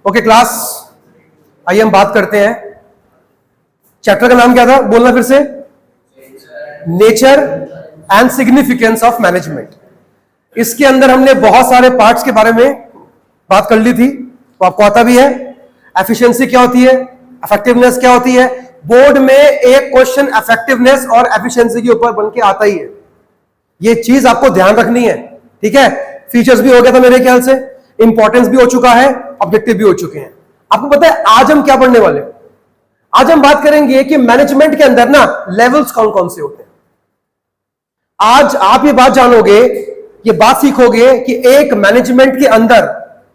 Okay class, आइए हम बात करते हैं। चैप्टर का नाम क्या था, बोलना फिर से। Nature and significance of management. इसके अंदर हमने बहुत सारे पार्ट्स के बारे में बात कर ली थी, तो आपको आता भी है। एफिशिएंसी क्या होती है, इफेक्टिवनेस क्या होती है। बोर्ड में एक क्वेश्चन इफेक्टिवनेस और एफिशिएंसी के ऊपर बन के आता ही है, ये चीज आपको ध्यान रखनी है, ठीक है। फीचर्स भी हो गया था मेरे ख्याल से, इंपॉर्टेंस भी हो चुका है, ऑब्जेक्टिव भी हो चुके हैं। आपको पता है आज हम क्या पढ़ने वाले हैं? आज हम बात करेंगे कि मैनेजमेंट के अंदर ना लेवल्स कौन कौन से होते हैं। आज आप ये बात जानोगे, ये बात सीखोगे कि एक मैनेजमेंट के अंदर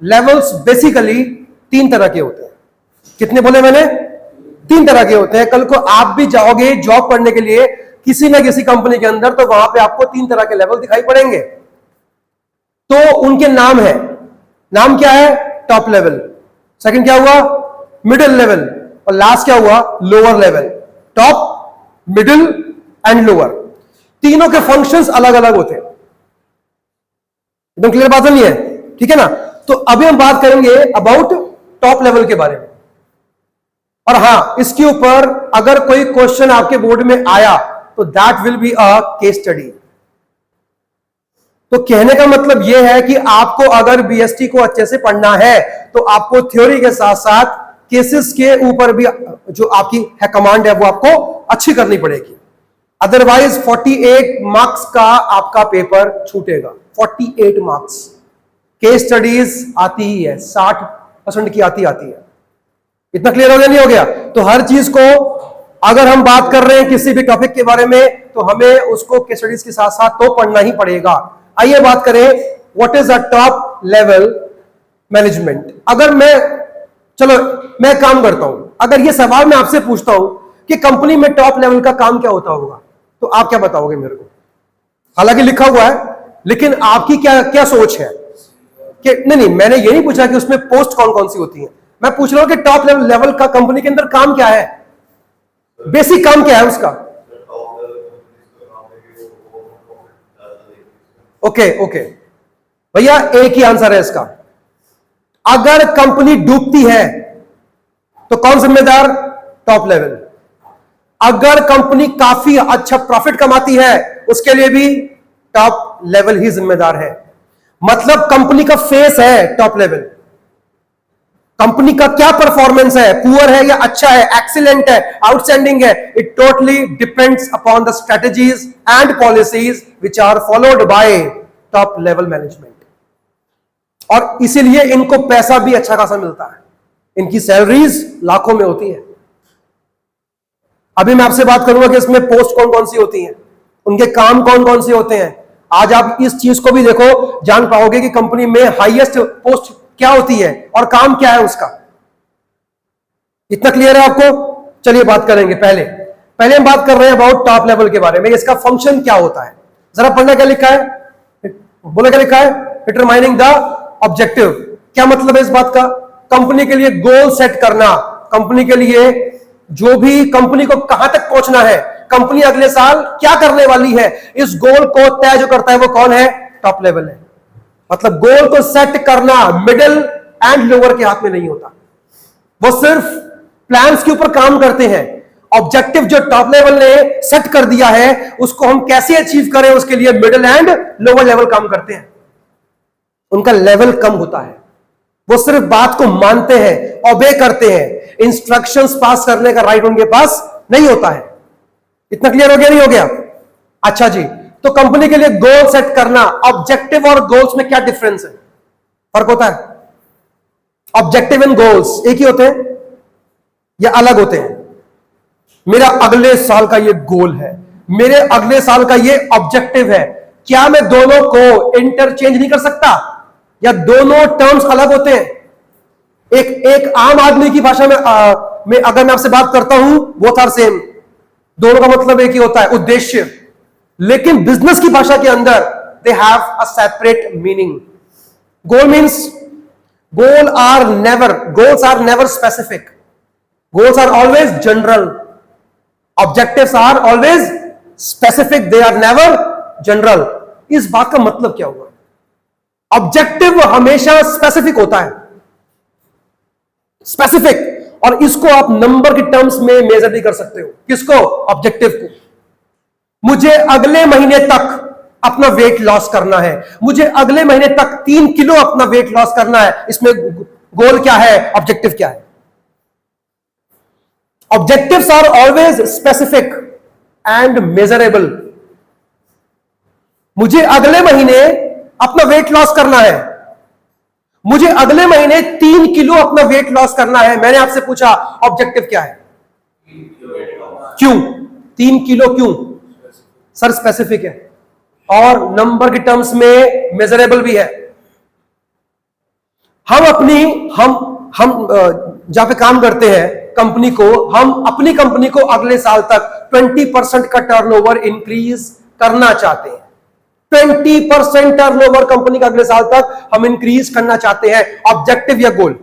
लेवल्स बेसिकली 3 तरह के होते हैं। कितने बोले मैंने? 3 तरह के होते हैं। कल को आप भी जाओगे जॉब करने के लिए किसी ना किसी कंपनी के अंदर, तो वहां पे आपको 3 तरह के लेवल दिखाई पड़ेंगे। तो उनके नाम है, नाम क्या है? टॉप लेवल, सेकंड क्या हुआ? मिडिल लेवल, और लास्ट क्या हुआ? Lower level. Top, middle and lower, तीनों के फंक्शंस अलग अलग होते हैं। एकदम क्लियर बात नहीं है, ठीक है ना। तो अभी हम बात करेंगे अबाउट टॉप लेवल के बारे में। और हां, इसके ऊपर अगर कोई क्वेश्चन आपके बोर्ड में आया तो that will be a case study. तो कहने का मतलब यह है कि आपको अगर बीएसटी को अच्छे से पढ़ना है तो आपको थ्योरी के साथ साथ केसेस के ऊपर भी जो आपकी है कमांड है वो आपको अच्छी करनी पड़ेगी। अदरवाइज 48 मार्क्स का आपका पेपर छूटेगा। 48 मार्क्स। केस स्टडीज आती ही है, 60% की आती है। इतना क्लियर हो गया, नहीं हो गया? तो हर चीज को अगर हम बात कर रहे हैं किसी भी टॉपिक के बारे में तो हमें उसको केस स्टडीज के साथ साथ तो पढ़ना ही पड़ेगा। आइए बात करें what is a top level management. अगर मैं काम करता हूं, अगर ये सवाल मैं आपसे पूछता हूं कि कंपनी में टॉप लेवल का काम क्या होता होगा, तो आप क्या बताओगे मेरे को? हालांकि लिखा हुआ है, लेकिन आपकी क्या सोच है कि नहीं, मैंने ये नहीं पूछा कि उसमें पोस्ट कौन कौन सी होती है। मैं पूछ रहा हूं कि टॉप लेवल का कंपनी के अंदर काम क्या है, बेसिक काम क्या है उसका। ओके भैया, एक ही आंसर है इसका। अगर कंपनी डूबती है तो कौन जिम्मेदार? Top level. अगर कंपनी काफी अच्छा प्रॉफिट कमाती है उसके लिए भी टॉप लेवल ही जिम्मेदार है। मतलब कंपनी का फेस है टॉप लेवल। कंपनी का क्या परफॉर्मेंस है, पुअर है या अच्छा है, एक्सीलेंट है, आउटस्टैंडिंग है, it totally depends upon the strategies and policies which are followed by top level management. और इसीलिए इनको पैसा भी अच्छा खासा मिलता है, इनकी सैलरीज लाखों में होती है। अभी मैं आपसे बात करूंगा कि इसमें पोस्ट कौन कौन सी होती हैं, उनके काम कौन कौन से होते हैं। आज आप इस चीज को भी देखो, जान पाओगे कि कंपनी में हाईएस्ट पोस्ट क्या होती है और काम क्या है उसका। इतना क्लियर है आपको? चलिए बात करेंगे। पहले हम बात कर रहे हैं अबाउट टॉप लेवल के बारे में। इसका फंक्शन क्या होता है, जरा पढ़ना। क्या लिखा है? बोला क्या लिखा है? Determining the objective. क्या मतलब है इस बात का? कंपनी के लिए गोल सेट करना, कंपनी के लिए जो भी कंपनी को कहां तक पहुंचना है, कंपनी अगले साल क्या करने वाली है, इस गोल को तय जो करता है वो कौन है? टॉप लेवल है। मतलब गोल को सेट करना मिडिल एंड लोअर के हाथ में नहीं होता, वो सिर्फ प्लान्स के ऊपर काम करते हैं। ऑब्जेक्टिव जो टॉप लेवल ने सेट कर दिया है उसको हम कैसे अचीव करें, उसके लिए मिडिल एंड लोअर लेवल काम करते हैं। उनका लेवल कम होता है, वो सिर्फ बात को मानते हैं, ओबे करते हैं। इंस्ट्रक्शंस पास करने का राइट उनके पास नहीं होता है। इतना क्लियर हो गया, नहीं हो गया? अच्छा जी, तो कंपनी के लिए गोल सेट करना, ऑब्जेक्टिव और गोल्स में क्या डिफरेंस है, फर्क होता है? ऑब्जेक्टिव एंड गोल्स एक ही होते हैं या अलग होते हैं? मेरा अगले साल का ये गोल है, मेरे अगले साल का ये ऑब्जेक्टिव है, क्या मैं दोनों को इंटरचेंज नहीं कर सकता या दोनों टर्म्स अलग होते हैं? एक आम आदमी की भाषा में अगर मैं आपसे बात करता हूं बोथ आर सेम, दोनों का मतलब एक ही होता है, उद्देश्य। लेकिन बिजनेस की भाषा के अंदर they have a separate meaning. Goal means goals are never specific, goals are always general, objectives are always specific, they are never general. इस बात का मतलब क्या हुआ? ऑब्जेक्टिव हमेशा स्पेसिफिक होता है, स्पेसिफिक, और इसको आप नंबर के टर्म्स में मेजर भी कर सकते हो। किसको? ऑब्जेक्टिव को। मुझे अगले महीने तक अपना वेट लॉस करना है, मुझे अगले महीने तक 3 किलो अपना वेट लॉस करना है। इसमें गोल क्या है, ऑब्जेक्टिव क्या है? Objectives are always specific and measurable. मुझे अगले महीने अपना वेट लॉस करना है, मुझे अगले महीने 3 किलो अपना वेट लॉस करना है। मैंने आपसे पूछा ऑब्जेक्टिव क्या है? क्यों 3 किलो? क्यों सर? स्पेसिफिक है और नंबर के टर्म्स में मेजरेबल भी है। हम जहां पे काम करते हैं कंपनी को, हम अपनी कंपनी को अगले साल तक 20% का टर्नओवर इंक्रीज करना चाहते हैं। 20% टर्नओवर कंपनी का अगले साल तक हम इंक्रीज करना चाहते हैं। ऑब्जेक्टिव या गोल?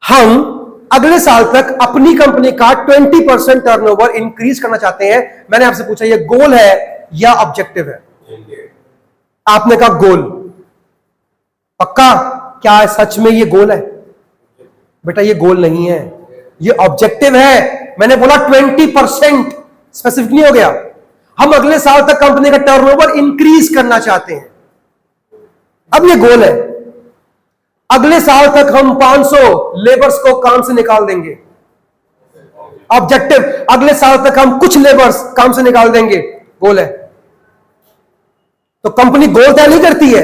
हम अगले साल तक अपनी कंपनी का 20% टर्नओवर इंक्रीज करना चाहते हैं। मैंने आपसे पूछा ये गोल है या ऑब्जेक्टिव है? आपने कहा गोल। पक्का? क्या सच में ये गोल है? बेटा ये गोल नहीं है, ये ऑब्जेक्टिव है। मैंने बोला 20%, स्पेसिफिक नहीं हो गया। हम अगले साल तक कंपनी का टर्नओवर इंक्रीज करना चाहते हैं, अब ये गोल है। अगले साल तक हम 500 लेबर्स को काम से निकाल देंगे, ऑब्जेक्टिव। अगले साल तक हम कुछ लेबर्स काम से निकाल देंगे, गोल है। तो कंपनी गोल तय नहीं करती है,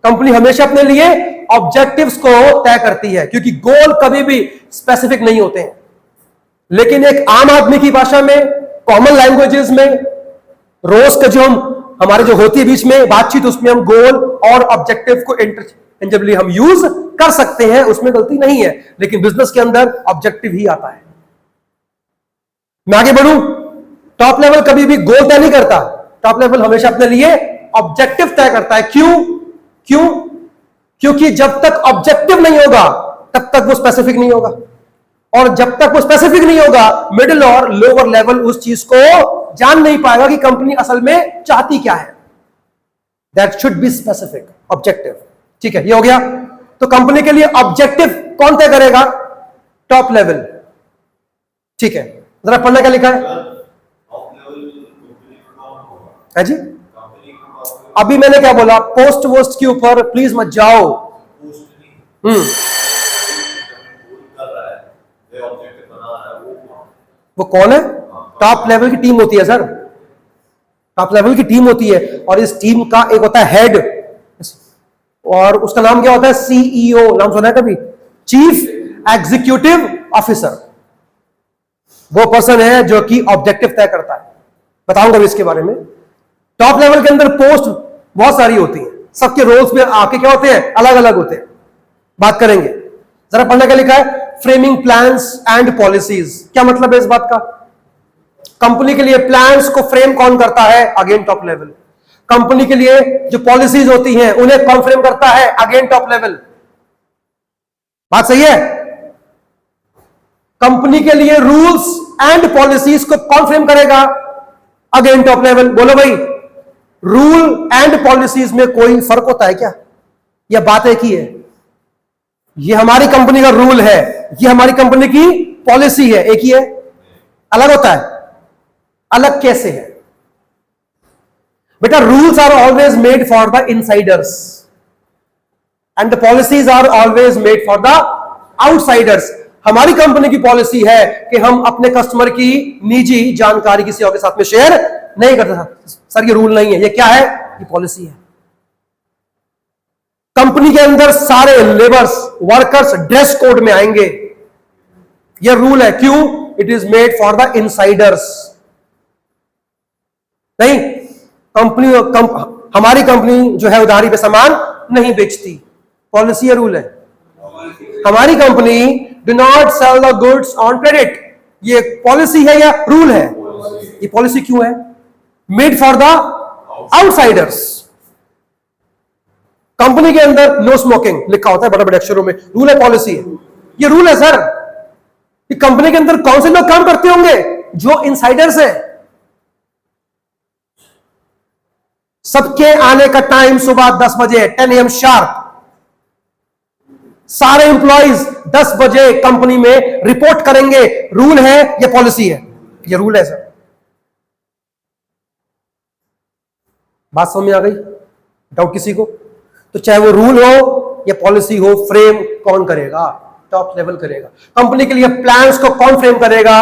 कंपनी हमेशा अपने लिए ऑब्जेक्टिव्स को तय करती है, क्योंकि गोल कभी भी स्पेसिफिक नहीं होते हैं। लेकिन एक आम आदमी की भाषा में, कॉमन लैंग्वेजेस में, रोज का जो हमारे जो होती है बीच में बातचीत, उसमें हम गोल और ऑब्जेक्टिव को इंटरचेंजेबली हम यूज कर सकते हैं, उसमें गलती नहीं है। लेकिन बिजनेस के अंदर ऑब्जेक्टिव ही आता है। मैं आगे बढ़ूं, टॉप लेवल कभी भी गोल तय नहीं करता, टॉप लेवल हमेशा अपने लिए ऑब्जेक्टिव तय करता है। क्यों? क्योंकि जब तक ऑब्जेक्टिव नहीं होगा तब तक वो स्पेसिफिक नहीं होगा, और जब तक वो स्पेसिफिक नहीं होगा मिडिल और लोअर लेवल उस चीज को जान नहीं पाएगा कि कंपनी असल में चाहती क्या है। That should be specific, objective. ठीक है, ये हो गया। तो कंपनी के लिए ऑब्जेक्टिव कौन तय करेगा? Top level. ठीक है, जरा पढ़ना क्या लिखा है जी? अभी मैंने क्या बोला? पोस्ट वोस्ट के ऊपर प्लीज मत जाओ। वो कौन है? टॉप लेवल की टीम होती है सर, टॉप लेवल की टीम होती है, और इस टीम का एक होता है हेड, और उसका नाम क्या होता है? सीईओ। नाम सुना है कभी? Chief executive officer. वो पर्सन है जो कि ऑब्जेक्टिव तय करता है। बताऊंगा इसके बारे में। टॉप लेवल के अंदर पोस्ट बहुत सारी होती है, सबके रोल्स में आके क्या होते हैं? अलग अलग होते हैं। बात करेंगे, जरा पढ़ना क्या लिखा है? Framing plans and policies. क्या मतलब है इस बात का? कंपनी के लिए प्लान्स को फ्रेम कौन करता है? Again top level. कंपनी के लिए जो पॉलिसीज होती हैं उन्हें कौन फ्रेम करता है? Again top level. बात सही है? कंपनी के लिए रूल्स एंड पॉलिसीज को कौन फ्रेम करेगा? Again top level. बोलो भाई, रूल एंड पॉलिसीज में कोई फर्क होता है क्या? यह बात एक ही है। ये हमारी कंपनी का रूल है, ये हमारी कंपनी की पॉलिसी है, एक ही है? अलग होता है? अलग कैसे है बेटा? Rules are always made for the insiders and the policies are always made for the outsiders. हमारी कंपनी की पॉलिसी है कि हम अपने कस्टमर की निजी जानकारी किसी और के साथ में शेयर नहीं करते। सर ये रूल नहीं है, ये क्या है? ये पॉलिसी है। कंपनी के अंदर सारे लेबर्स, वर्कर्स ड्रेस कोड में आएंगे, यह रूल है। क्यों? It is made for the Insiders. नहीं, हमारी कंपनी जो है उधारी पे सामान नहीं बेचती, पॉलिसी या रूल है? हमारी company do not sell the goods on credit, ये पॉलिसी है या रूल है? ये पॉलिसी क्यों है? Made for the outsiders. Company के अंदर नो स्मोकिंग लिखा होता है बड़े बड़े अक्षरों में, रूल है पॉलिसी है? ये रूल है सर। कि कंपनी के अंदर कौन से लोग काम करते होंगे? जो इनसाइडर्स है। सबके आने का टाइम सुबह 10 बजे 10 AM शार्प। सारे एम्प्लॉइज 10 बजे कंपनी में रिपोर्ट करेंगे। रूल है या पॉलिसी है? ये रूल है सर। बात समझ में आ गई? डाउट किसी को? तो चाहे वो रूल हो या पॉलिसी हो, फ्रेम कौन करेगा? टॉप लेवल करेगा। कंपनी के लिए प्लान्स को कौन फ्रेम करेगा?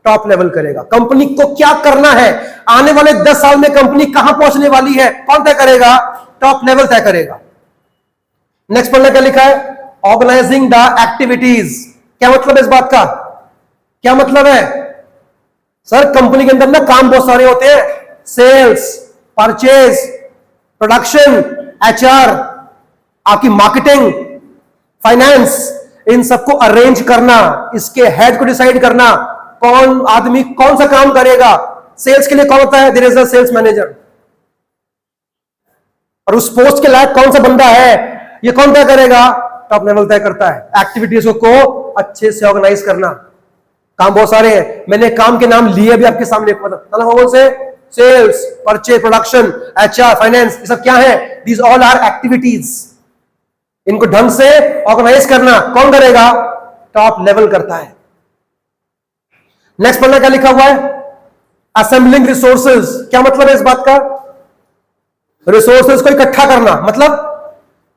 टॉप लेवल करेगा। कंपनी को क्या करना है, आने वाले 10 साल में कंपनी कहां पहुंचने वाली है, कौन तय करेगा? टॉप लेवल तय करेगा। नेक्स्ट पढ़ने का लिखा है ऑर्गेनाइजिंग द एक्टिविटीज। क्या मतलब है इस बात का? क्या मतलब है सर? कंपनी के अंदर ना काम बहुत सारे होते हैं, सेल्स, परचेज, प्रोडक्शन, एचआर, आपकी मार्केटिंग, फाइनेंस, इन सबको अरेंज करना, इसके हेड को डिसाइड करना, कौन आदमी कौन सा काम करेगा। सेल्स के लिए कौन होता है? There is a sales manager. और उस पोस्ट के लायक कौन सा बंदा है, ये कौन तय करेगा? टॉप लेवल तय करता है। एक्टिविटीज को अच्छे से ऑर्गेनाइज करना। काम बहुत सारे हैं, मैंने काम के नाम लिए भी आपके सामने, कौन से? Sales, purchase, production, HR, finance, ये सब क्या है? These all are activities. इनको ढंग से ऑर्गेनाइज करना कौन करेगा? टॉप लेवल करता है। नेक्स्ट पढ़ना क्या लिखा हुआ है? Assembling resources. क्या मतलब है इस बात का? रिसोर्सेज को इकट्ठा करना। मतलब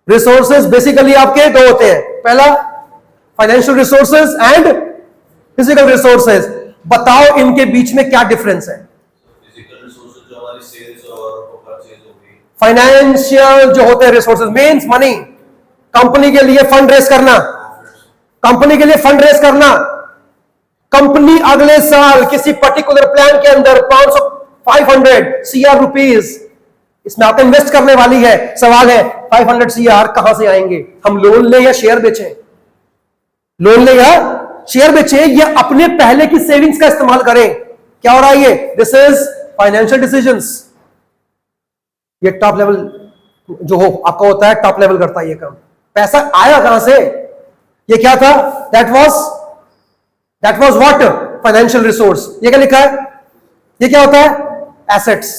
रिसोर्सेज बेसिकली आपके दो होते हैं, पहला financial resources and physical resources. बताओ इनके बीच में क्या डिफरेंस है? फिजिकल रिसोर्सेज जो हमारी सेल्स और परचेज हो गई, फाइनेंशियल जो होते हैं रिसोर्सेज मींस मनी, कंपनी के लिए फंड रेस करना, कंपनी के लिए फंड रेस करना। कंपनी अगले साल किसी पर्टिकुलर प्लान के अंदर 500 CR रुपीज इसमें आप इन्वेस्ट करने वाली है। सवाल है 500 CR कहां से आएंगे? हम लोन ले या शेयर बेचें? लोन ले या शेयर बेचें या अपने पहले की सेविंग्स का इस्तेमाल करें? क्या हो रहा है ये? This is financial decisions. ये टॉप लेवल जो हो आपका होता है, टॉप लेवल करता है ये काम। पैसा आया कहां से? ये क्या था? That was what? Financial resource. ये क्या लिखा है? ये क्या होता है? एसेट्स।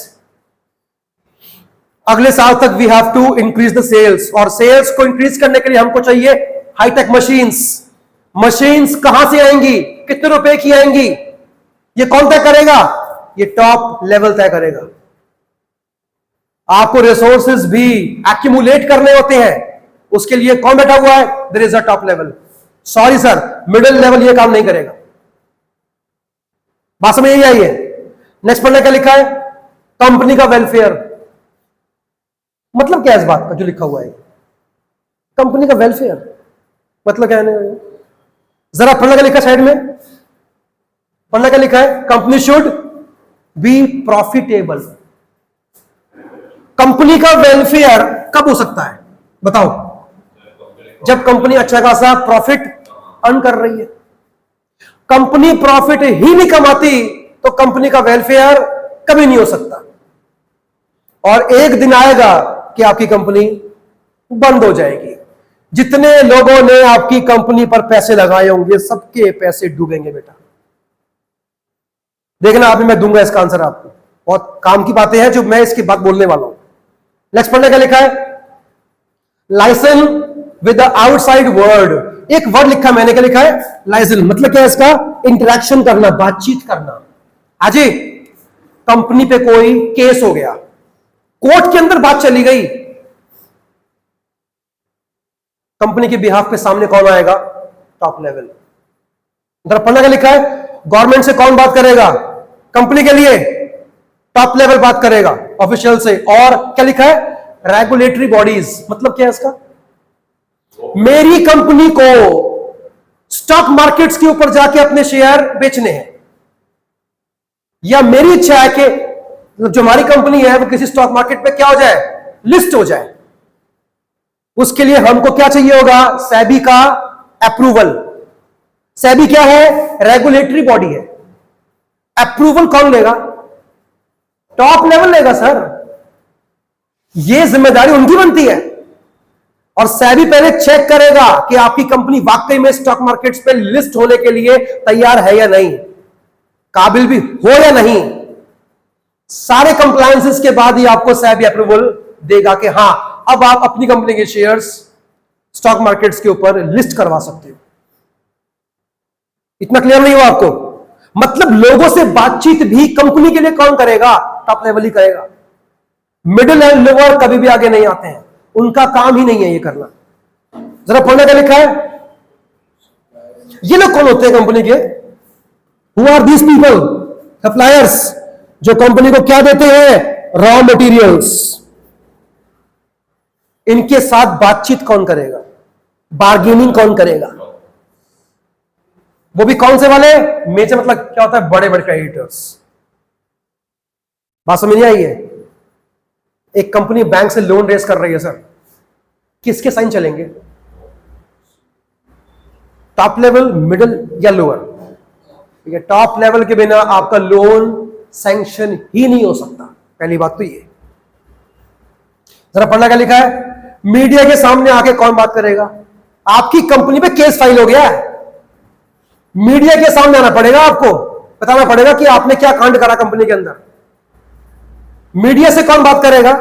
अगले साल तक we have to increase the sales, और सेल्स को इंक्रीज करने के लिए हमको चाहिए हाईटेक मशीन्स। मशीन्स कहां से आएंगी? कितने रुपए की आएंगी? ये कौन तय करेगा? ये टॉप लेवल तय करेगा। आपको रिसोर्सेज भी एक्यूमुलेट करने होते हैं, उसके लिए कौन बैठा हुआ है? There is a top level. Sorry sir, middle level ये काम नहीं करेगा। बात समझ यही आई है? नेक्स्ट पढ़ने का लिखा है कंपनी का वेलफेयर। मतलब क्या है इस बात का जो लिखा हुआ है? कंपनी का वेलफेयर मतलब क्या है? जरा पढ़ने का लिखा साइड में, पढ़ने का लिखा है company should be profitable. Company का वेलफेयर कब हो सकता है बताओ? जब कंपनी अच्छा खासा प्रॉफिट अर्न कर रही है। कंपनी प्रॉफिट ही नहीं कमाती तो कंपनी का वेलफेयर कभी नहीं हो सकता। और एक दिन आएगा कि आपकी कंपनी बंद हो जाएगी। जितने लोगों ने आपकी कंपनी पर पैसे लगाए होंगे सबके पैसे डूबेंगे बेटा। देखना अभी मैं दूंगा इसका आंसर आपको। बहुत काम की बातें हैं जो मैं इसकी बात बोलने वाला हूं। नेक्स्ट पढ़ने का लिखा है licence with the outside world. एक वर्ड लिखा मैंने, क्या लिखा है? लाइसन। मतलब क्या है इसका? इंटरेक्शन करना, बातचीत करना। अजय कंपनी पे कोई केस हो गया, कोर्ट के अंदर बात चली गई, कंपनी के बिहाफ पे सामने कौन आएगा? Top level. इधर पढ़ने का लिखा है गवर्नमेंट से कौन बात करेगा? कंपनी के लिए टॉप लेवल बात करेगा ऑफिशियल से। और क्या लिखा है? Regulatory bodies. मतलब क्या है इसका? मेरी कंपनी को स्टॉक मार्केट्स के ऊपर जाके अपने शेयर बेचने हैं, या मेरी इच्छा है कि जो हमारी कंपनी है वो किसी स्टॉक मार्केट पे क्या हो जाए? लिस्ट हो जाए। उसके लिए हमको क्या चाहिए होगा? सेबी का अप्रूवल। सेबी क्या है? रेगुलेटरी बॉडी है। अप्रूवल कौन लेगा? टॉप लेवल लेगा सर। यह जिम्मेदारी उनकी बनती है। और सेबी पहले चेक करेगा कि आपकी कंपनी वाकई में स्टॉक मार्केट्स पे लिस्ट होने के लिए तैयार है या नहीं, काबिल भी हो या नहीं। सारे कंप्लायंसेस के बाद ही आपको सेबी अप्रूवल देगा कि हां अब आप अपनी कंपनी के शेयर्स स्टॉक मार्केट्स के ऊपर लिस्ट करवा सकते हो। इतना क्लियर नहीं हुआ आपको? मतलब लोगों से बातचीत भी कंपनी के लिए कौन करेगा? टॉप लेवल ही करेगा। मिडिल एंड लोअर कभी भी आगे नहीं आते हैं, उनका काम ही नहीं है ये करना। जरा पढ़ने का लिखा है। ये लोग कौन होते हैं कंपनी के? Who are these people? Suppliers, जो कंपनी को क्या देते हैं? Raw materials. इनके साथ बातचीत कौन करेगा? बार्गेनिंग कौन करेगा? वो भी कौन से वाले? मेजर मतलब क्या होता है? बड़े बड़े क्रेडिटर्स। बात समझ नहीं आई है? एक कंपनी बैंक से लोन रेज कर रही है सर, किसके साइन चलेंगे? टॉप लेवल, मिडिल या लोअर? ठीक है, टॉप लेवल के बिना आपका लोन सैंक्शन ही नहीं हो सकता। पहली बात तो ये। जरा पढ़ना क्या लिखा है। मीडिया के सामने आके कौन बात करेगा? आपकी कंपनी पे केस फाइल हो गया है, मीडिया के सामने आना पड़ेगा, आपको बताना पड़ेगा कि आपने क्या कांड करा कंपनी के अंदर। मीडिया से कौन बात करेगा?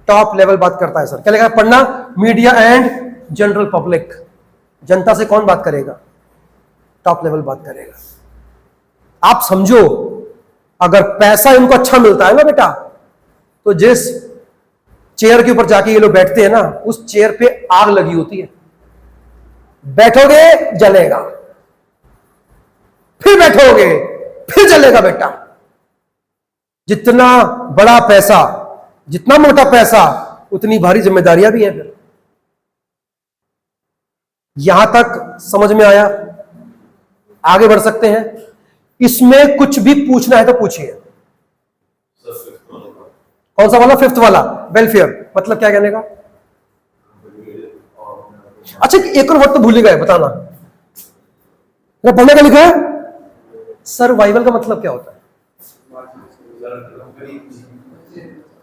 टॉप लेवल बात करता है सर। क्या लिखा है? पढ़ना। मीडिया एंड जनरल पब्लिक, जनता से कौन बात करेगा? टॉप लेवल बात करेगा। आप समझो, अगर पैसा इनको अच्छा मिलता है ना बेटा, तो जिस चेयर के ऊपर जाके ये लोग बैठते हैं ना, उस चेयर पे आग लगी होती है। बैठोगे जलेगा, फिर बैठोगे फिर जलेगा बेटा। जितना बड़ा पैसा, जितना मोटा पैसा, उतनी भारी जिम्मेदारियां भी हैं। फिर यहां तक समझ में आया? आगे बढ़ सकते हैं। इसमें कुछ भी पूछना है तो पूछिए। कौन सा वाला? फिफ्थ वाला, वेलफेयर। मतलब क्या कहने का? अच्छा, एक और वर्ड तो भूल ही गए, बताना। पढ़ने का लिखा है। सर्वाइवल का मतलब क्या होता है?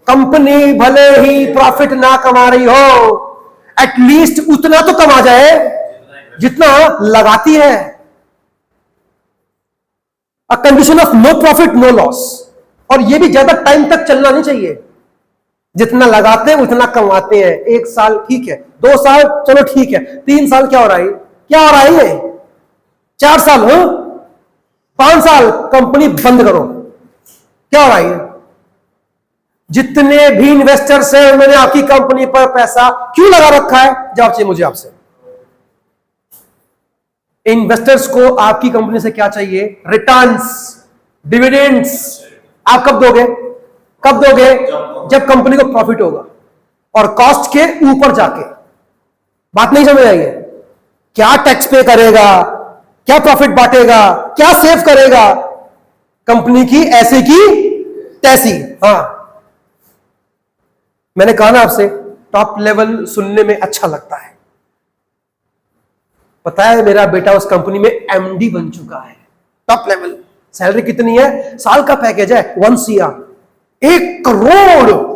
कंपनी भले ही प्रॉफिट ना कमा रही हो, एटलीस्ट उतना तो कमा जाए जितना लगाती है। A condition of no profit no loss. और यह भी ज्यादा टाइम तक चलना नहीं चाहिए। जितना लगाते हैं उतना कमाते हैं। 1 साल ठीक है, 2 साल चलो ठीक है, 3 साल क्या हो रहा है? क्या हो रहा है ये? 4 साल हो, 5 साल कंपनी बंद करो, क्या हो रहा है? जितने भी इन्वेस्टर्स हैं उन्होंने आपकी कंपनी पर पैसा क्यों लगा रखा है? जवाब चाहिए मुझे आपसे। इन्वेस्टर्स को आपकी कंपनी से क्या चाहिए? Returns, dividends. आप कब दोगे? कब दोगे? जब कंपनी को प्रॉफिट होगा और कॉस्ट के ऊपर जाके। बात नहीं समझ आई है? क्या टैक्स पे करेगा, क्या प्रॉफिट बांटेगा, क्या सेव करेगा कंपनी की ऐसे की तैसी। हाँ, मैंने कहा ना आपसे, टॉप लेवल सुनने में अच्छा लगता है। पता है मेरा बेटा उस कंपनी में एमडी बन चुका है। Top level. सैलरी कितनी है? साल का पैकेज है 1 CR, 1 करोड़।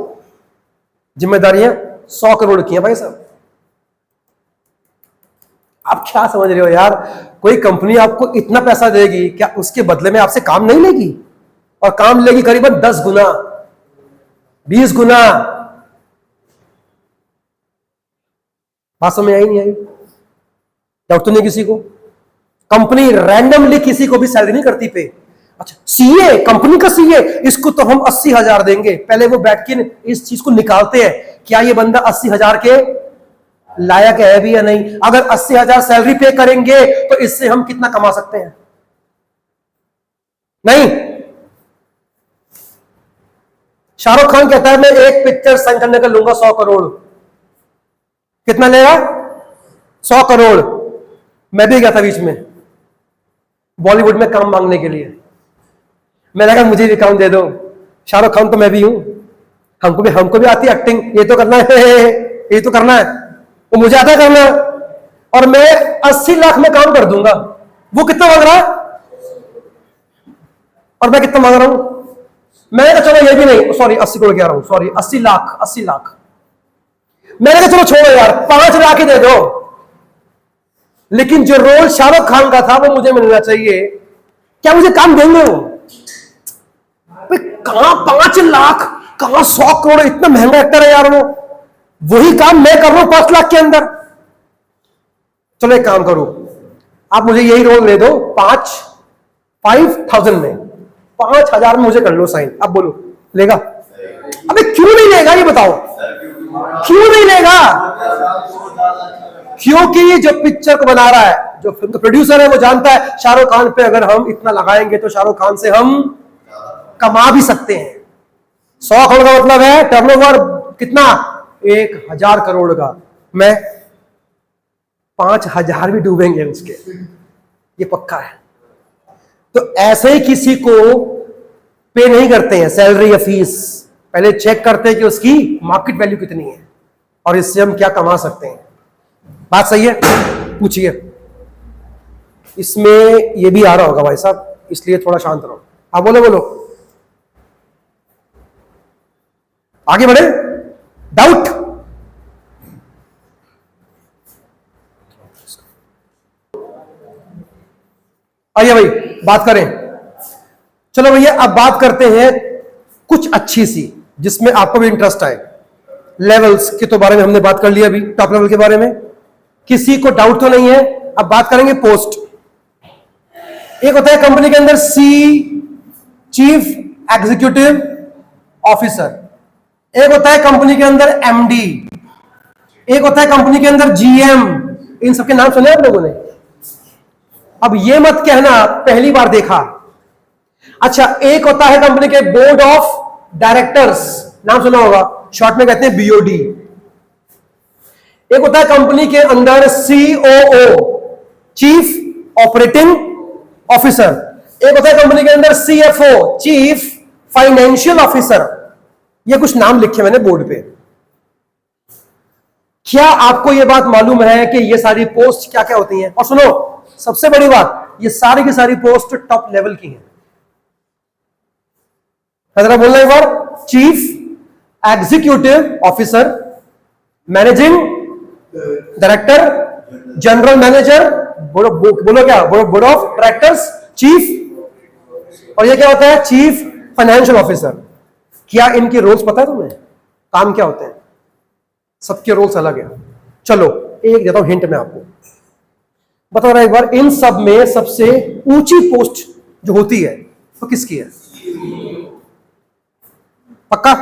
जिम्मेदारियां 100 करोड़ की हैं भाई साहब। आप क्या समझ रहे हो यार? कोई कंपनी आपको इतना पैसा देगी, क्या उसके बदले में आपसे काम नहीं लेगी? और काम लेगी करीबन 10 गुना, 20 गुना। बात समझ आई नहीं आई? डाउट तो नहीं किसी को? कंपनी रैंडमली किसी को भी सैलरी नहीं करती पे। अच्छा, सीए, कंपनी का सीए, इसको तो हम 80,000 देंगे। पहले वो बैठ के इस चीज को निकालते हैं, क्या ये बंदा 80,000 के लायक है भी या नहीं। अगर 80,000 सैलरी पे करेंगे तो इससे हम कितना कमा सकते हैं? नहीं। शाहरुख खान कहता है मैं एक पिक्चर साइन करने का लूंगा 100 करोड़। कितना लेगा? 100 करोड़। मैं भी गया था बीच में बॉलीवुड में काम मांगने के लिए। मैंने कहा मुझे भी काम दे दो। शाहरुख खान तो मैं भी हूं, हमको भी आती है एक्टिंग। ये तो करना है, ये तो करना है, वो मुझे आता है करना। और मैं 80 लाख में काम कर दूंगा। वो कितना मांग रहा है और मैं कितना मांग रहा हूं? मैंने कहा चलो ये भी नहीं, सॉरी 80 करोड़ कह रहा हूं, सॉरी 80 लाख, 80 लाख। मैंने कहा चलो छोड़ो यार, 5 लाख ही दे दो। लेकिन जो रोल शाहरुख खान का था वो मुझे मिलना चाहिए। क्या मुझे काम देंगे वो? कहां 5 लाख, कहां 100 करोड़? इतना महंगा एक्टर है यार वो। वही काम मैं कर रहा हूं 5 लाख के अंदर। चलो एक काम करो, आप मुझे यही रोल दे दो 5,000 में, 5,000 में मुझे कर लो साइन। अब बोलो लेगा? अबे क्यों नहीं लेगा ये बताओ, क्यों नहीं लेगा? क्योंकि जो पिक्चर को बना रहा है, जो फिल्म का प्रोड्यूसर है, वो जानता है शाहरुख खान पे अगर हम इतना लगाएंगे तो शाहरुख खान से हम कमा भी सकते हैं। 100 करोड़ का मतलब है टर्नओवर कितना, 1,000 करोड़ का। मैं 5,000 भी डूबेंगे उसके, ये पक्का है। तो ऐसे ही किसी को पे नहीं करते हैं सैलरी या फीस, पहले चेक करते हैं कि उसकी मार्केट वैल्यू कितनी है और इससे हम क्या कमा सकते हैं। बात सही है? पूछिए। इसमें ये भी आ रहा होगा भाई साहब, इसलिए थोड़ा शांत रहो। हाँ बोलो बोलो, आगे बढ़े। डाउट? आइए भाई बात करें। चलो भैया अब बात करते हैं कुछ अच्छी सी जिसमें आपको भी इंटरेस्ट आए। लेवल्स के तो बारे में हमने बात कर लिया अभी, टॉप लेवल के बारे में किसी को डाउट तो नहीं है। अब बात करेंगे पोस्ट। एक होता है कंपनी के अंदर सी, चीफ एग्जीक्यूटिव ऑफिसर, एक होता है कंपनी के अंदर एमडी, एक होता है कंपनी के अंदर जीएम। इन सबके नाम सुने आप लोगों ने? अब ये मत कहना पहली बार देखा। अच्छा, एक होता है कंपनी के बोर्ड ऑफ डायरेक्टर्स, नाम सुना होगा, शॉर्ट में कहते हैं बीओडी। एक होता है कंपनी के अंदर सीओओ, चीफ ऑपरेटिंग ऑफिसर। एक होता है कंपनी के अंदर सीएफओ, चीफ फाइनेंशियल ऑफिसर। ये कुछ नाम लिखे मैंने बोर्ड पे। क्या आपको यह बात मालूम है कि ये सारी पोस्ट क्या क्या होती हैं? और सुनो, सबसे बड़ी बात, ये सारी की सारी पोस्ट टॉप लेवल की हैं। जरा बोलना एक बार, chief executive officer, managing director, general manager, बोलो क्या, बोर्ड ऑफ डायरेक्टर्स, चीफ, और ये क्या होता है, चीफ फाइनेंशियल ऑफिसर। क्या इनके रोल्स पता है तुम्हें? काम क्या होते हैं? सबके रोल्स अलग हैं। चलो एक देता हूं हिंट में आपको, बताओ एक बार, इन सब में सबसे ऊंची पोस्ट जो होती है तो किसकी है? पक्का?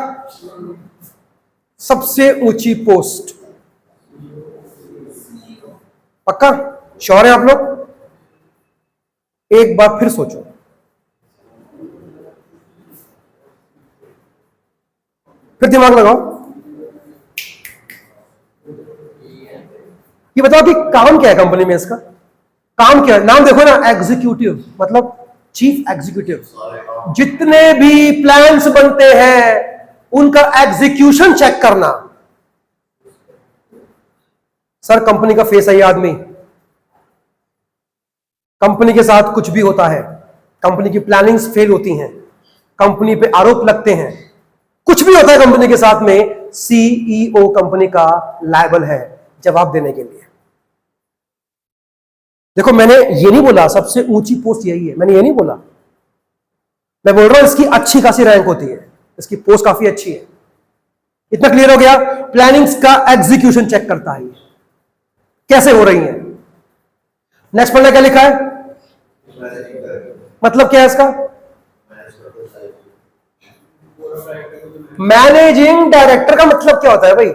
सबसे ऊंची पोस्ट पक्का? श्योर है आप लोग? एक बार फिर सोचो, फिर दिमाग लगाओ, ये बताओ कि काम क्या है कंपनी में, इसका काम क्या है? नाम देखो ना, एग्जीक्यूटिव मतलब चीफ एग्जीक्यूटिव। जितने भी प्लान्स बनते हैं उनका एग्जीक्यूशन चेक करना। सर कंपनी का फेस है ये आदमी, कंपनी के साथ कुछ भी होता है, कंपनी की प्लानिंग्स फेल होती हैं, कंपनी पे आरोप लगते हैं, कुछ भी होता है कंपनी के साथ में, सीईओ कंपनी का लायबल है जवाब देने के लिए। देखो मैंने ये नहीं बोला सबसे ऊंची पोस्ट यही है, मैंने ये नहीं बोला, मैं बोल रहा हूं इसकी अच्छी खासी रैंक होती है, इसकी पोस्ट काफी अच्छी है। इतना क्लियर हो गया? प्लानिंग्स का एग्जीक्यूशन चेक करता है कैसे हो रही है। नेक्स्ट पढ़ना क्या लिखा है? मतलब क्या है इसका? मैनेजिंग डायरेक्टर का मतलब क्या होता है भाई?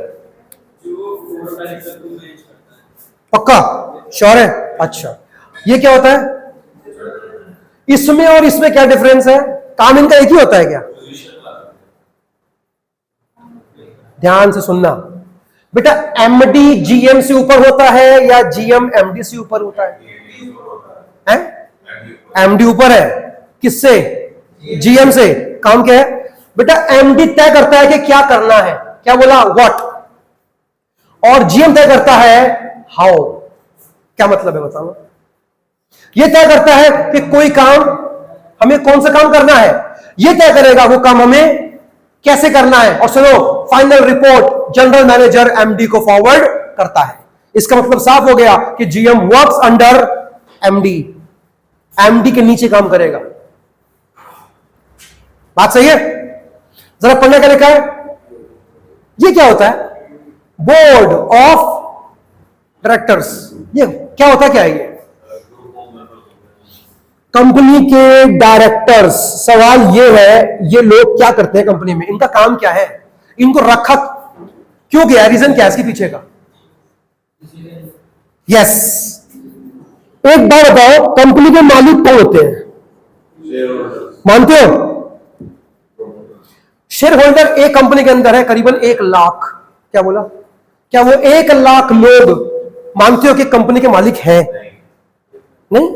पक्का? श्योर है? अच्छा, ये क्या होता है? इसमें और इसमें क्या डिफरेंस है? काम इनका एक ही होता है क्या? ध्यान से सुनना बेटा, एमडी जीएम से ऊपर होता है या जीएम एमडी से ऊपर होता है? एमडी ऊपर है, किससे? जीएम से। काम क्या है बेटा? एमडी तय करता है कि क्या करना है, क्या बोला? व्हाट। और जीएम तय करता है हाउ। क्या मतलब है बताओ? यह तय करता है कि कोई काम हमें कौन सा काम करना है, यह तय करेगा वो काम हमें कैसे करना है। और सुनो, final report general manager MD को फॉरवर्ड करता है। इसका मतलब साफ हो गया कि GM works under MD, MD के नीचे काम करेगा। बात सही है? जरा पढ़ने का लिखा है, ये क्या होता है? बोर्ड ऑफ डायरेक्टर्स, ये क्या होता है, क्या है ये? Group of members. कंपनी के डायरेक्टर्स। सवाल ये है, ये लोग क्या करते हैं कंपनी में, इनका काम क्या है, इनको रखा क्यों गया, रीजन क्या है इसके पीछे का? यस, एक बार बताओ, कंपनी के मालिक कौन होते हैं? Share holders. मानते हो? शेयर होल्डर एक कंपनी के अंदर है करीबन 1 लाख। क्या बोला? क्या वो 1 लाख लोग मानते हो कि कंपनी के मालिक हैं? नहीं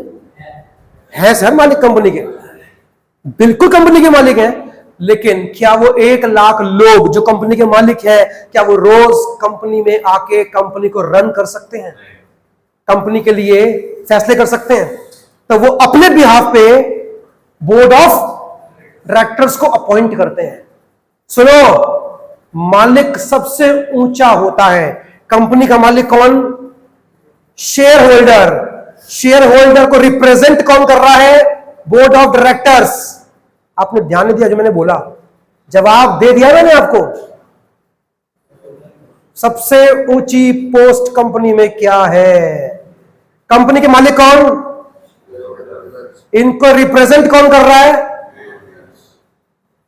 है सर, मालिक कंपनी के, बिल्कुल कंपनी के मालिक हैं, लेकिन क्या वो 1 लाख लोग जो कंपनी के मालिक हैं, क्या वो रोज कंपनी में आके कंपनी को रन कर सकते हैं, कंपनी के लिए फैसले कर सकते हैं? तो वो अपने बिहाफ पे बोर्ड ऑफ डायरेक्टर्स को अपॉइंट करते हैं। सुनो, मालिक सबसे ऊंचा होता है। कंपनी का मालिक कौन? Share holder. शेयर होल्डर को रिप्रेजेंट कौन कर रहा है? Board of directors. आपने ध्यान नहीं दिया जो मैंने बोला, जवाब दे दिया मैंने आपको। सबसे ऊंची पोस्ट कंपनी में क्या है? कंपनी के मालिक कौन? इनको रिप्रेजेंट कौन कर रहा है?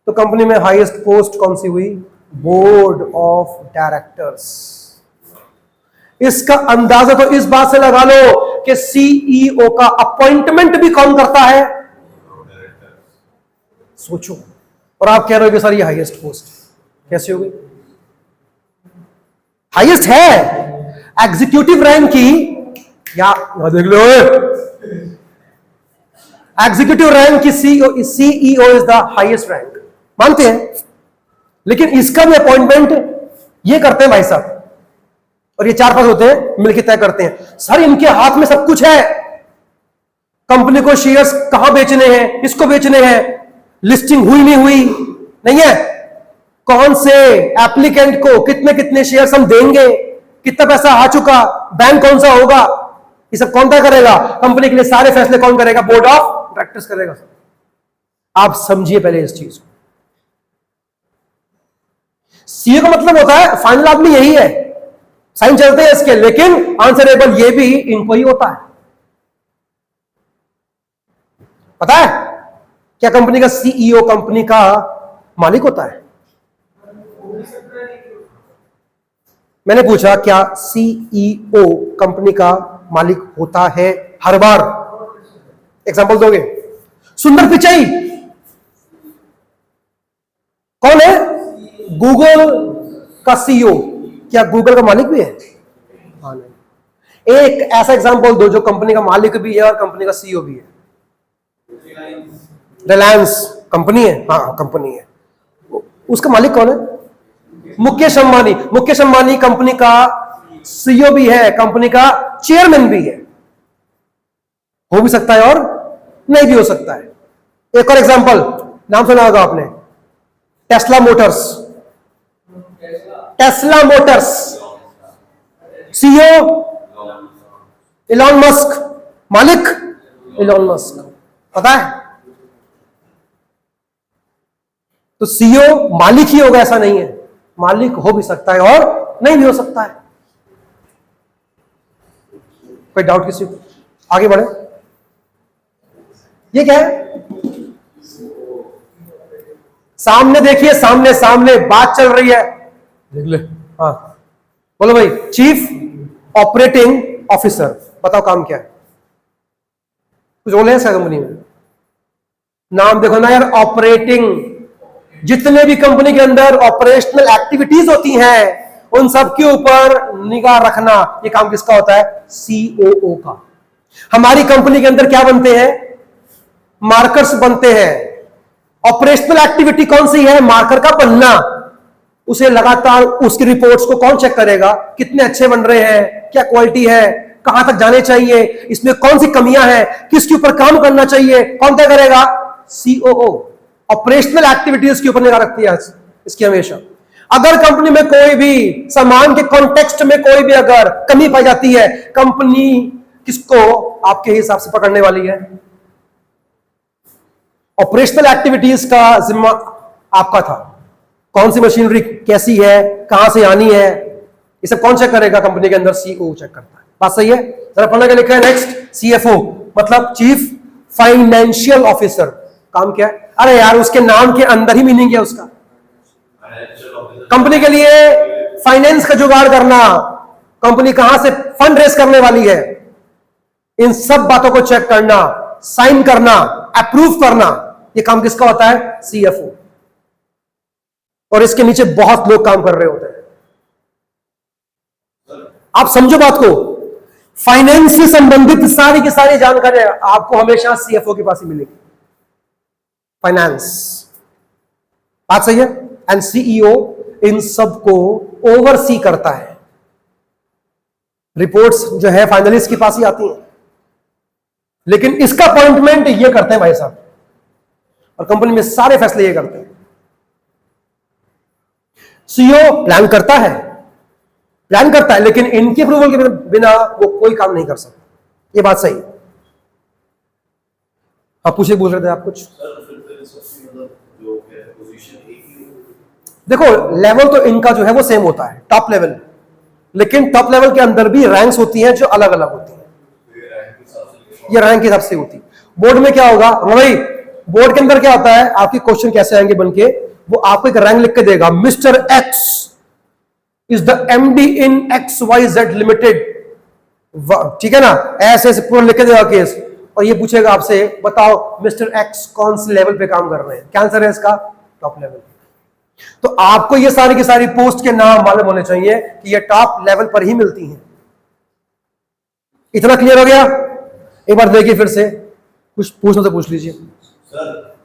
तो कंपनी में हाईएस्ट पोस्ट कौन सी हुई? Board of directors. इसका अंदाजा तो इस बात से लगा लो कि सीईओ का अपॉइंटमेंट भी कौन करता है? सोचो, और आप कह रहे हो कि सर ये हाईएस्ट पोस्ट कैसे हो गई? हाईएस्ट है एग्जीक्यूटिव रैंक की, या देख लो, एग्जीक्यूटिव रैंक की CEO is the highest rank, मानते हैं, लेकिन इसका भी अपॉइंटमेंट ये करते हैं भाई साहब, और ये 4-5 होते हैं मिलकर तय करते हैं। सर इनके हाथ में सब कुछ है, कंपनी को शेयर्स कहां बेचने हैं, इसको बेचने हैं, लिस्टिंग हुई नहीं हुई नहीं है, कौन से एप्लीकेंट को कितने कितने शेयर्स हम देंगे, कितना पैसा आ चुका, बैंक कौन सा होगा, ये सब कौन तय करेगा? कंपनी के लिए सारे फैसले कौन करेगा? बोर्ड ऑफ डायरेक्टर्स करेगा। आप समझिए पहले इस चीज को। सीईओ का मतलब होता है फाइनल आदमी यही है, साइन चलते हैं इसके, लेकिन आंसरेबल ये भी इनको ही होता है। पता है क्या कंपनी का सीईओ कंपनी का मालिक होता है? मैंने पूछा क्या सीईओ कंपनी का मालिक होता है हर बार? एग्जांपल दोगे? सुंदर पिचाई कौन है? गूगल का सीईओ। क्या गूगल का मालिक भी है? हाँ नहीं। एक ऐसा एग्जांपल दो जो कंपनी का मालिक भी है और कंपनी का सीईओ भी है। रिलायंस कंपनी है, हाँ कंपनी है, उसका मालिक कौन है? मुकेश अंबानी। मुकेश अंबानी कंपनी का सीईओ भी है, कंपनी का चेयरमैन भी है। हो भी सकता है और नहीं भी हो सकता है। एक और एग्जांपल, नाम सुना होगा आपने, Tesla Motors. Tesla Motors CEO Elon Musk, मालिक इलॉन मस्क। पता है? तो सीईओ मालिक ही होगा ऐसा नहीं है, मालिक हो भी सकता है और नहीं भी हो सकता है। कोई डाउट किसी को? आगे बढ़े। ये क्या है? सामने देखिए, सामने सामने बात चल रही है, देख ले। हाँ बोलो भाई, चीफ ऑपरेटिंग ऑफिसर, बताओ काम क्या है? कुछ बोले हैं कंपनी में? नाम देखो ना यार, ऑपरेटिंग। जितने भी कंपनी के अंदर ऑपरेशनल एक्टिविटीज होती हैं उन सब के ऊपर निगाह रखना, ये काम किसका होता है? सीओओ का। हमारी कंपनी के अंदर क्या बनते हैं? मार्कर्स बनते हैं। ऑपरेशनल एक्टिविटी कौन सी है? मार्कर का बनना। उसे लगातार उसकी रिपोर्ट्स को कौन चेक करेगा? कितने अच्छे बन रहे हैं, क्या क्वालिटी है, कहां तक जाने चाहिए, इसमें कौन सी कमियां हैं, किसके ऊपर काम करना चाहिए, कौन तय करेगा? सीओओ। ऑपरेशनल एक्टिविटीज के ऊपर निगाह रखती है इसकी हमेशा। अगर कंपनी में कोई भी सामान के कॉन्टेक्स्ट में कोई भी अगर कमी पाई जाती है, कंपनी किसको आपके हिसाब से पकड़ने वाली है? ऑपरेशनल एक्टिविटीज का जिम्मा आपका था। कौन सी मशीनरी कैसी है, कहां से आनी है, ये सब कौन चेक करेगा? कंपनी के अंदर सीईओ चेक करता है। बात सही है? जरा पढ़ने का लिखा है नेक्स्ट, सीएफओ मतलब चीफ फाइनेंशियल ऑफिसर। काम क्या है? अरे यार उसके नाम के अंदर ही मीनिंग है उसका। फाइनेंशियल ऑफिसर कंपनी के लिए फाइनेंस का जुगाड़ करना, कंपनी कहां से फंड रेस करने वाली है, इन सब बातों को चेक करना, साइन करना, अप्रूव करना, ये काम किसका होता है? सीएफओ। और इसके नीचे बहुत लोग काम कर रहे होते हैं। आप समझो बात को, फाइनेंस से संबंधित सारी की सारी जानकारी आपको हमेशा सीएफओ के पास ही मिलेगी। फाइनेंस, बात सही है? एंड सीईओ इन सब को ओवरसी करता है। रिपोर्ट्स जो है फाइनलिस्ट के पास ही आती हैं, लेकिन इसका अपॉइंटमेंट ये करते हैं भाई साहब, और कंपनी में सारे फैसले ये करते हैं। सीईओ प्लान करता है, लेकिन इनके अप्रूवल के बिना वो कोई काम नहीं कर सकता। ये बात सही है। आप पूछे, बोल रहे थे आप कुछ? सर फिर सबसे मतलब जो पोजीशन एक ही देखो लेवल तो इनका जो है वो सेम होता है, टॉप लेवल, लेकिन टॉप लेवल के अंदर भी रैंक्स होती हैं जो अलग अलग होती हैं। रैंक के हिसाब से ये रैंक के हिसाब से होती है। बोर्ड में क्या होगा भाई, बोर्ड के अंदर क्या होता है, आपके क्वेश्चन कैसे आएंगे बनके, वो आपको एक रैंक लिख के देगा, mister x is the MD in XYZ limited, ठीक है ना, ऐसे ऐसे पूरा लिख के देगा केस, और ये पूछेगा आपसे बताओ मिस्टर एक्स कौन से लेवल पे काम कर रहे हैं, क्या आंसर है इसका? Top level. तो आपको ये सारी की सारी पोस्ट के नाम मालूम होने चाहिए कि ये टॉप लेवल पर ही मिलती हैं। इतना क्लियर हो गया? एक बार देखिए फिर से, कुछ पूछना तो पूछ लीजिए। सर